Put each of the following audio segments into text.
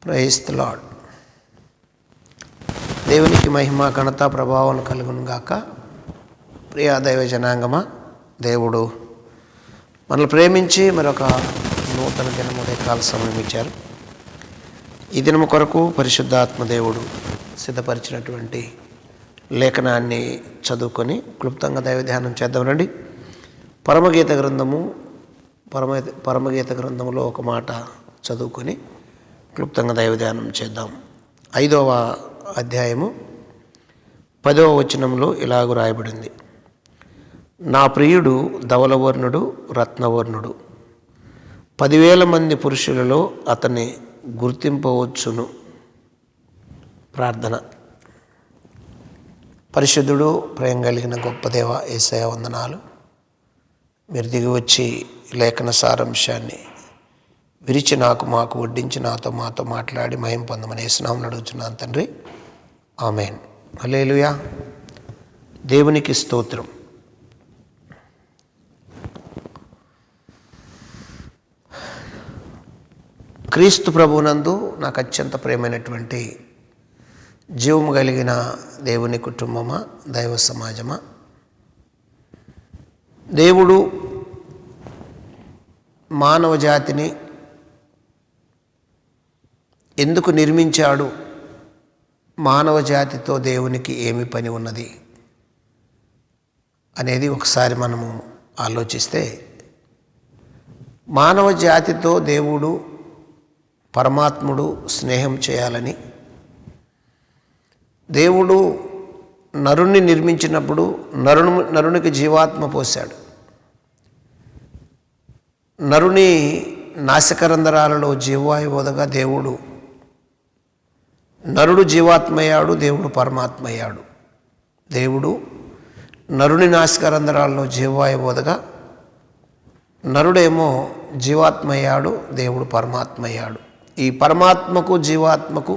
Praise the lord. దేవునికి మహిమ ఘనత ప్రభావం కలుగును గాక. ప్రియ దైవ జనాంగమా, దేవుడు మనల్ని ప్రేమించి మరొక నూతన దినము కాల సమయం ఇచ్చారు. ఈ దినము కొరకు పరిశుద్ధాత్మ దేవుడు సిద్ధపరిచినటువంటి లేఖనాన్ని చదువుకొని క్లుప్తంగా దైవ ధ్యానం చేద్దాం రండి. పరమగీత గ్రంథములో ఒక మాట చదువుకొని క్లుప్తంగా దైవ ధ్యానం చేద్దాం. 5వ అధ్యాయము 10వ వచనంలో ఇలాగ రాయబడింది: నా ప్రియుడు ధవలవర్ణుడు, రత్నవర్ణుడు, 10,000 మంది పురుషులలో అతన్ని గుర్తింపవచ్చును. ప్రార్థన. పరిశుద్ధుడు, ప్రేమ కలిగిన గొప్ప దేవ యేసయ్య వందనాలు. మీరు దిగి వచ్చి లేఖన సారాంశాన్ని విరిచి మాకు వడ్డించి మాతో మాట్లాడి మహిమ పొందమని యేసునామమున అడుగుచున్నాను తండ్రి, ఆమేన్. హల్లెలూయా. దేవునికి స్తోత్రం. క్రీస్తు ప్రభువునందు నాకు అత్యంత ప్రియమైనటువంటి జీవము కలిగిన దేవుని కుటుంబమా, దైవ సమాజమా, దేవుడు మానవ జాతిని ఎందుకు నిర్మించాడు, మానవ జాతితో దేవునికి ఏమి పని ఉన్నది అనేది ఒకసారి మనము ఆలోచిస్తే, మానవ జాతితో దేవుడు పరమాత్ముడు స్నేహం చేయాలని దేవుడు నరుణ్ణి నిర్మించినప్పుడు నరునికి జీవాత్మ పోశాడు. నరుని నాసికరంధ్రాలలో జీవాయువోదగా నరుడు జీవాత్మయ్యాడు, దేవుడు పరమాత్మయ్యాడు. దేవుడు నరుని నాసికరంధ్రాలలో జీవాయువోదగా నరుడేమో జీవాత్మయ్యాడు, దేవుడు పరమాత్మయ్యాడు. ఈ పరమాత్మకు జీవాత్మకు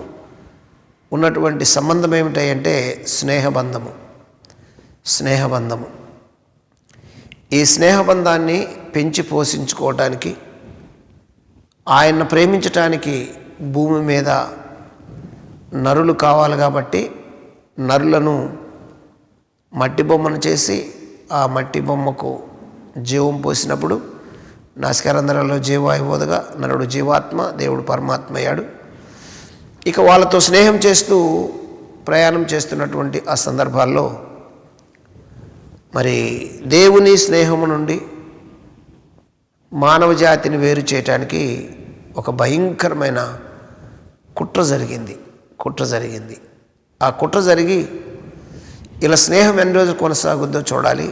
ఉన్నటువంటి సంబంధం ఏమిటంటే స్నేహబంధము. ఈ స్నేహబంధాన్ని పెంచి పోషించుకోవటానికి, ఆయన్ని ప్రేమించటానికి భూమి మీద నరులు కావాలి కాబట్టి నరులను మట్టి బొమ్మను చేసి ఆ మట్టి బొమ్మకు జీవం పోసినప్పుడు నాసికారంధ్రాల్లో జీవాయువోదగా నరుడు జీవాత్మ, దేవుడు పరమాత్మ అయ్యాడు. ఇక వాళ్ళతో స్నేహం చేస్తూ ప్రయాణం చేస్తున్నటువంటి ఆ సందర్భాల్లో మరి దేవుని స్నేహము నుండి మానవ జాతిని వేరు చేయటానికి ఒక భయంకరమైన కుట్ర జరిగింది. ఆ కుట్ర జరిగి ఇలా స్నేహం ఎన్ని రోజులు కొనసాగుద్దో చూడాలి,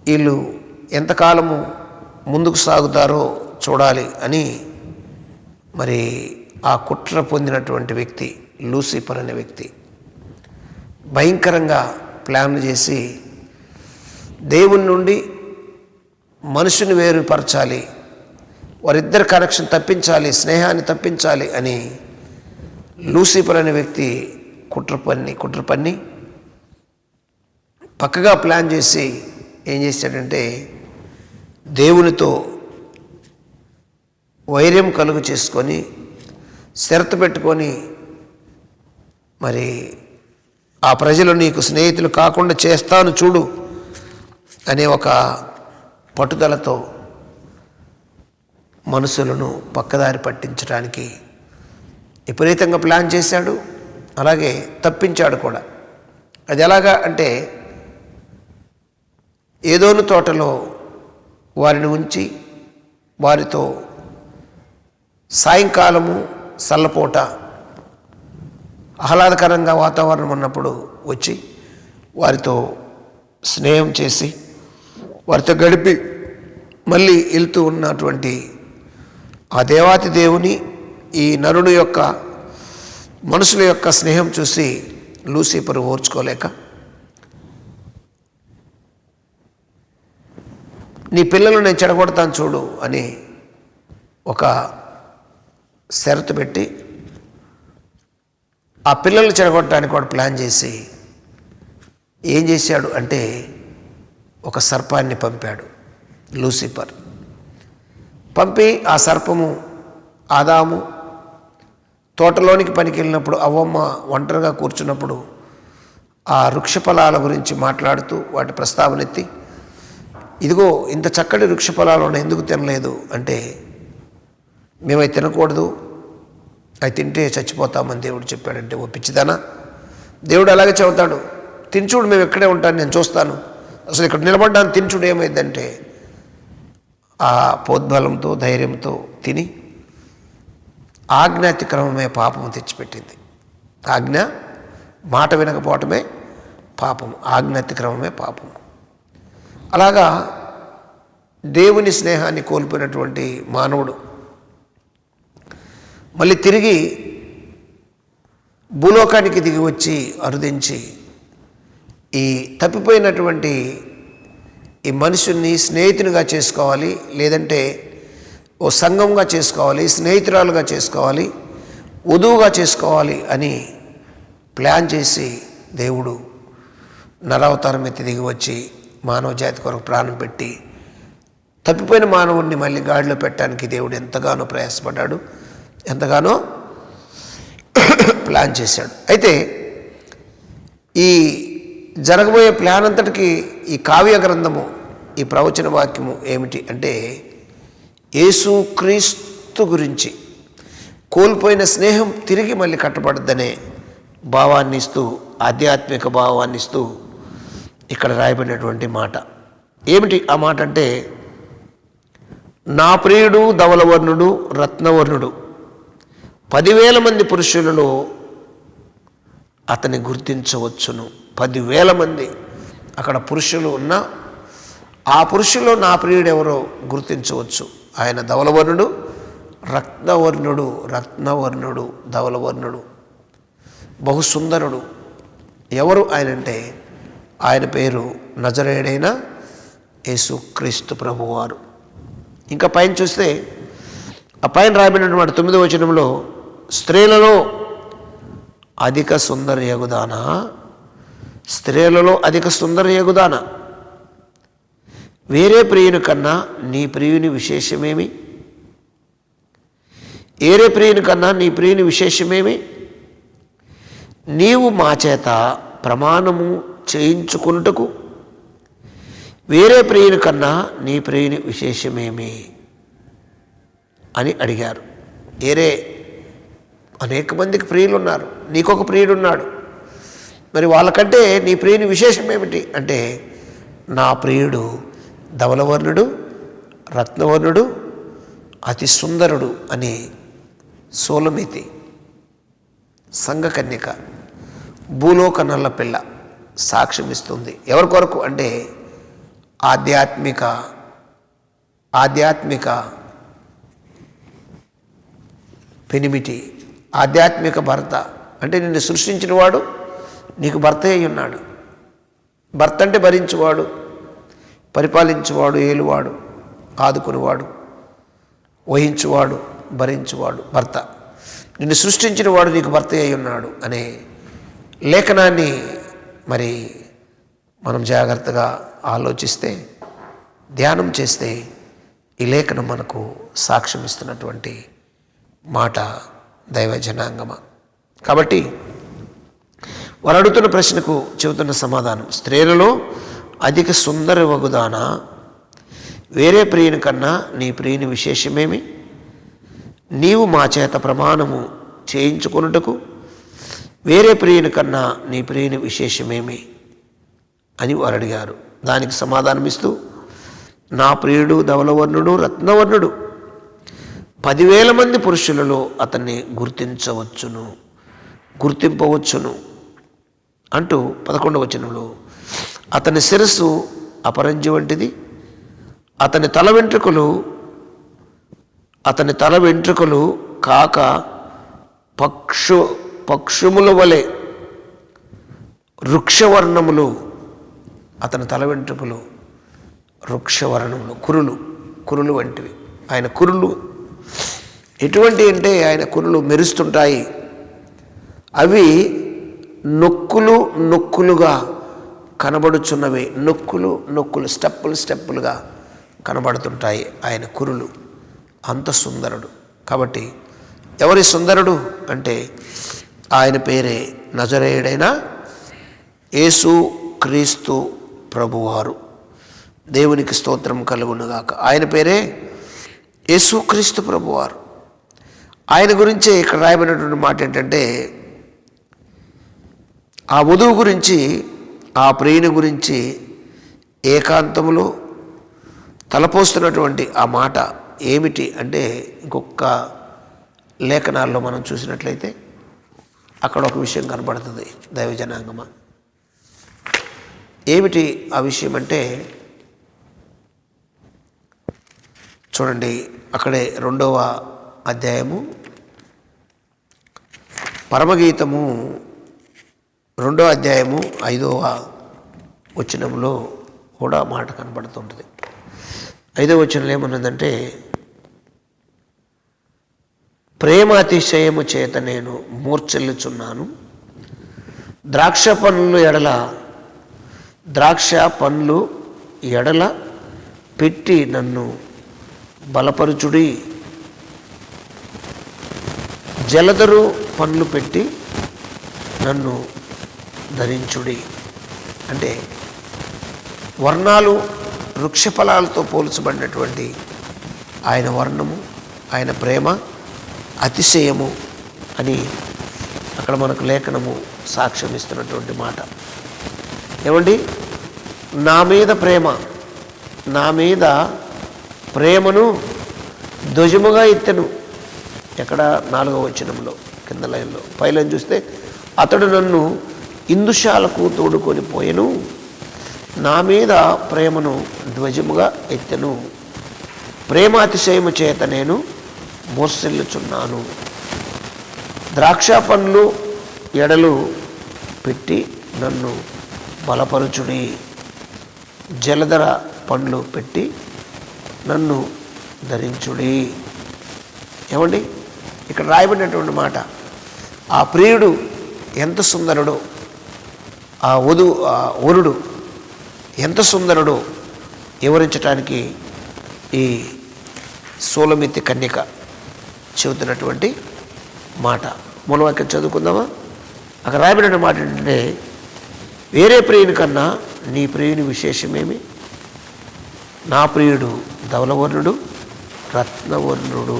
వీళ్ళు ఎంతకాలము ముందుకు సాగుతారో చూడాలి అని మరి ఆ కుట్ర పొందినటువంటి వ్యక్తి లూసిఫర్ అనే వ్యక్తి భయంకరంగా ప్లాన్ చేసి దేవుని నుండి మనుషుని వేరుపరచాలి, వారిద్దరి కనెక్షన్ తప్పించాలి, స్నేహాన్ని తప్పించాలి అని లూసిఫర్ అనే వ్యక్తి కుట్ర పన్ని పక్కగా ప్లాన్ చేసి ఏం చేశాడంటే, దేవునితో వైర్యం కలుగు చేసుకొని షరతు పెట్టుకొని మరి ఆ ప్రజలు నీకు స్నేహితులు కాకుండా చేస్తాను చూడు అనే ఒక పట్టుదలతో మనుషులను పక్కదారి పట్టించడానికి విపరీతంగా ప్లాన్ చేశాడు. అలాగే తప్పించాడు కూడా. అది ఎలాగా అంటే, ఏదోను తోటలో వారిని ఉంచి వారితో సాయంకాలము చల్లపూట ఆహ్లాదకరంగా వాతావరణం ఉన్నప్పుడు వచ్చి వారితో స్నేహం చేసి వారితో గడిపి మళ్ళీ వెళ్తూ ఉన్నటువంటి ఆ దేవాతి దేవుని ఈ నరుడు యొక్క మనుషుల యొక్క స్నేహం చూసి లూసిఫర్ ఓర్చుకోలేక, నీ పిల్లలు నేను చెడగొడతాను చూడు అని ఒక షరతు పెట్టి ఆ పిల్లల్ని చెడగొట్టడానికి వాడు ప్లాన్ చేసి ఏం చేశాడు అంటే, ఒక సర్పాన్ని పంపాడు లూసిఫర్. పంపి ఆ సర్పము ఆదాము తోటలోనికి పనికి వెళ్ళినప్పుడు అవ్వమ్మ ఒంటరిగా కూర్చున్నప్పుడు ఆ వృక్ష ఫలాల గురించి మాట్లాడుతూ వాటి ప్రస్తావన ఎత్తి, ఇదిగో ఇంత చక్కటి వృక్ష ఫలాలను ఎందుకు తినలేదు అంటే, మేము అవి తినకూడదు, అవి తింటే చచ్చిపోతామని దేవుడు చెప్పాడంటే, ఓ పిచ్చిదానా, దేవుడు అలాగే చెబుతాడు, తినచూడు, మేము ఇక్కడే ఉంటాను, నేను చూస్తాను, అసలు ఇక్కడ నిలబడ్డాను, తినచూడు ఏమైందంటే ఆ పోద్బలంతో ధైర్యంతో తిని ఆజ్ఞాతిక్రమమే పాపము తెచ్చిపెట్టింది. ఆజ్ఞ మాట వినకపోవటమే పాపము, ఆజ్ఞాతిక్రమమే పాపము. అలాగా దేవుని స్నేహాన్ని కోల్పోయినటువంటి మానవుడు మళ్ళీ తిరిగి భూలోకానికి దిగి వచ్చి అరుదించి ఈ తప్పిపోయినటువంటి ఈ మనుషుల్ని స్నేహితునిగా చేసుకోవాలి, లేదంటే ఓ సంఘంగా చేసుకోవాలి, స్నేహితురాలుగా చేసుకోవాలి, వధువుగా చేసుకోవాలి అని ప్లాన్ చేసి దేవుడు నరావతారం ఎత్తి దిగి వచ్చి మానవ జాతి కొరకు ప్రాణం పెట్టి తప్పిపోయిన మానవుడిని మళ్ళీ గాడిలో పెట్టడానికి దేవుడు ఎంతగానో ప్రయాసపడ్డాడు, ఎంతగానో ప్లాన్ చేశాడు. అయితే ఈ జరగబోయే ప్లాన్ అంతటికి ఈ కావ్య గ్రంథము, ఈ ప్రవచన వాక్యము ఏమిటి అంటే, యేసుక్రీస్తు గురించి కోల్పోయిన స్నేహం తిరిగి మళ్ళీ కట్టబడద్దనే భావాన్ని ఇస్తూ, ఆధ్యాత్మిక భావాన్ని ఇస్తూ ఇక్కడ రాయబడినటువంటి మాట ఏమిటి? ఆ మాట అంటే, నా ప్రియుడు ధవలవర్ణుడు రత్నవర్ణుడు 10,000 మంది పురుషులలో అతన్ని గుర్తించవచ్చును. 10,000 మంది అక్కడ పురుషులు ఉన్న ఆ పురుషుల్లో నా ప్రియుడు ఎవరో గుర్తించవచ్చు. ఆయన ధవలవర్ణుడు, రత్నవర్ణుడు, రత్నవర్ణుడు, ధవలవర్ణుడు, బహుసుందరుడు. ఎవరు ఆయన అంటే, ఆయన పేరు నజరేయుడైన యేసుక్రీస్తు ప్రభువారు. ఇంకా పైన చూస్తే ఆ పైన రాయబడినటువంటి 9వ వచనంలో, స్త్రీలలో అధిక సుందరయగుదానా, స్త్రీలలో అధిక సుందరయగుదానా, వేరే ప్రియుని కన్నా నీ ప్రియుని విశేషమేమి, ఏరే ప్రియుని కన్నా నీ ప్రియుని విశేషమేమి, నీవు మా చేత ప్రమాణము చేయించుకున్నటకు వేరే ప్రియుని కన్నా నీ ప్రియుని విశేషమేమి అని అడిగారు. ఏరే అనేక మందికి ప్రియులు ఉన్నారు, నీకొక ప్రియుడు ఉన్నాడు, మరి వాళ్ళకంటే నీ ప్రియుని విశేషం ఏమిటి అంటే, నా ప్రియుడు ధవలవర్ణుడు, రత్నవర్ణుడు, అతి సుందరుడు అని సోలమితి సంఘకన్యక భూలోక నల్లపిల్ల సాక్ష్యం ఇస్తుంది. ఎవరి కొరకు అంటే, ఆధ్యాత్మిక పెనిమిటి, ఆధ్యాత్మిక భర్త. అంటే నిన్ను సృష్టించిన వాడు నీకు భర్త అయి ఉన్నాడు. భర్త అంటే భరించువాడు, పరిపాలించువాడు, ఏలువాడు, ఆదుకునేవాడు, వహించువాడు, భరించువాడు భర్త. నిన్ను సృష్టించిన వాడు నీకు భర్త అయి ఉన్నాడు అనే లేఖనాన్ని మరి మనం జాగ్రత్తగా ఆలోచిస్తే, ధ్యానం చేస్తే ఈ లేఖనం మనకు సాక్ష్యం ఇస్తున్నటువంటి మాట దైవ జనాంగమ. కాబట్టి వారు అడుగుతున్న ప్రశ్నకు చెబుతున్న సమాధానం, స్త్రీలలో అధిక సుందర వగుదానా, వేరే ప్రియుని కన్నా నీ ప్రియుని విశేషమేమి, నీవు మా చేత ప్రమాణము చేయించుకొనుటకు వేరే ప్రియుని కన్నా నీ ప్రియుని విశేషమేమి అని వారు అడిగారు. దానికి సమాధానమిస్తూ, నా ప్రియుడు ధవలవర్ణుడు, రత్నవర్ణుడు 10,000 మంది పురుషులలో అతన్ని గుర్తింపవచ్చును అంటూ 11వ వచనంలో, అతని శిరస్సు అపరంజి వంటిది, అతని తల వెంట్రుకలు కాక పక్షుముల వలె వృక్షవర్ణములు, అతని తల వెంట్రుకలు వృక్షవర్ణములు, కురులు వంటివి. ఆయన కురులు ఎటువంటి అంటే, ఆయన కురులు మెరుస్తుంటాయి. అవి నొక్కులుగా కనబడుచున్నవి. నొక్కులు ఎవరి సుందరుడు అంటే ఆయన పేరే నజరేయుడైన యేసు క్రీస్తు ప్రభువారు. దేవునికి స్తోత్రం కలుగునుగాక. ఆయన పేరే యేసు క్రీస్తు ప్రభువారు. ఆయన గురించే ఇక్కడ రాయబడినటువంటి మాట ఏంటంటే, ఆ వధువు గురించి, ఆ ప్రియుని గురించి ఏకాంతములో తలపోస్తున్నటువంటి ఆ మాట ఏమిటి అంటే, ఇంకొక లేఖనాల్లో మనం చూసినట్లయితే అక్కడ ఒక విషయం కనబడుతుంది దైవజనాంగమా. ఏమిటి ఆ విషయం అంటే, చూడండి అక్కడే 2వ అధ్యాయము పరమగీతము 2వ అధ్యాయము 5వ వచనంలో కూడా మాట కనబడుతుంటుంది. 5వ వచనంలో ఏమన్నదంటే, ప్రేమాతిశయము చేత నేను మూర్ఛల్లుచున్నాను, ద్రాక్ష పండ్లు ఎడల పెట్టి నన్ను బలపరుచుడి, జలదరు పండ్లు పెట్టి నన్ను ధరించుడి. అంటే వర్ణాలు వృక్షఫలాలతో పోల్చబడినటువంటి ఆయన వర్ణము, ఆయన ప్రేమ అతిశయము అని అక్కడ మనకు లేఖనము సాక్ష్యం ఇస్తున్నటువంటి మాట. ఏమండి, నా మీద ప్రేమను ధ్వజముగా ఎత్తెను. ఎక్కడ 4వ వచనంలో కింద లైన్లో పైలైన్ చూస్తే, అతడు నన్ను ఇందుశాలకు తోడుకొని పోయెను, నా మీద ప్రేమను ధ్వజముగా ఎత్తెను, ప్రేమాతిశయము చేత నేను మోర్సిల్లుచున్నాను, ద్రాక్ష పండ్లు ఎడలు పెట్టి నన్ను బలపరుచుడి, జలధర పండ్లు పెట్టి నన్ను ధరించుడి. ఏమండి, ఇక్కడ రాయబడినటువంటి మాట, ఆ ప్రియుడు ఎంత సుందరుడో, ఆ వరుడు ఎంత సుందరుడో వివరించడానికి ఈ సూలమిత్తి కన్యక చెబుతున్నటువంటి మాట. మూలవాక్యం చదువుకుందామా? అక్కడ రాయబడిన మాట ఏంటంటే, వేరే ప్రియుని కన్నా నీ ప్రియుని విశేషమేమి? నా ప్రియుడు ధవలవర్ణుడు, రత్నవర్ణుడు,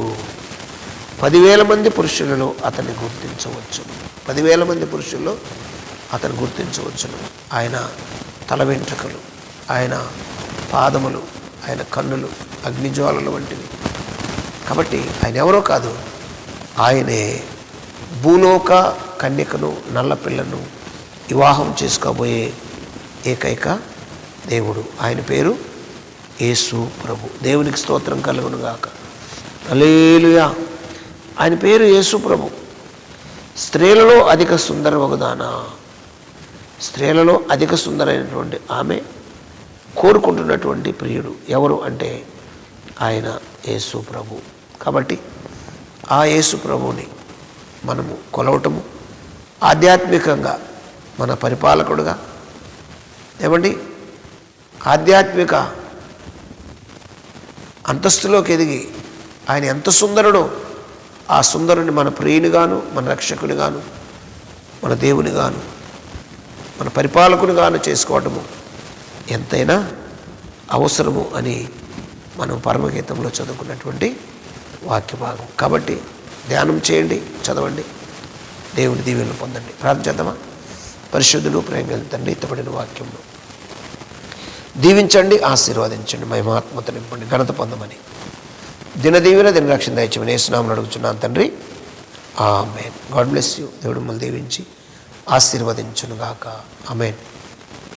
10,000 మంది పురుషులలో అతన్ని గుర్తించవచ్చును. 10,000 మంది పురుషుల్లో అతను గుర్తించవచ్చును. ఆయన తల వెంట్రుకలు, ఆయన పాదములు, ఆయన కన్నులు అగ్నిజ్వాలల వంటివి. కాబట్టి ఆయన ఎవరో కాదు, ఆయనే భూలోక కన్యకను, నల్లపిల్లను వివాహం చేసుకోబోయే ఏకైక దేవుడు. ఆయన పేరు యేసు ప్రభు. దేవునికి స్తోత్రం కలుగునుగాక. హల్లెలూయా. ఆయన పేరు యేసు ప్రభు. స్త్రీలలో అధిక సుందరవగుదానా, స్త్రీలలో అధిక సుందరైనటువంటి ఆమె కోరుకుంటున్నటువంటి ప్రియుడు ఎవరు అంటే ఆయన యేసు ప్రభు. కాబట్టి ఆ యేసు ప్రభువుని మనము కొలవటము, ఆధ్యాత్మికంగా మన పరిపాలకుడుగా, ఏమండి, ఆధ్యాత్మిక అంతస్తులోకి ఎదిగి ఆయన ఎంత సుందరుడో ఆ సుందరుని మన ప్రియునిగాను, మన రక్షకునిగాను, మన దేవునిగాను, మన పరిపాలకునిగాను చేసుకోవటము ఎంతైనా అవసరము అని మనం పరమగీతంలో చదువుకున్నటువంటి వాక్య భాగం. కాబట్టి ధ్యానం చేయండి, చదవండి, దేవుని దీవెనలు పొందండి. ప్రార్థన చేద్దామా? పరిశుద్ధుడు, ప్రేమ తండ్రి, ఇతబడిన వాక్యంలో దీవించండి, ఆశీర్వాదించండి, మహిమాత్మత నింపండి, ఘనత పొందమని దినదీవెన దిన రక్షణ దయచేయమని యేసు నామమున అడుగుచున్నాను తండ్రి. ఆమేన్. God bless you. దేవుడు మిమ్మల్ని దీవించి ఆశీర్వదించునుగాక. ఆమేన్.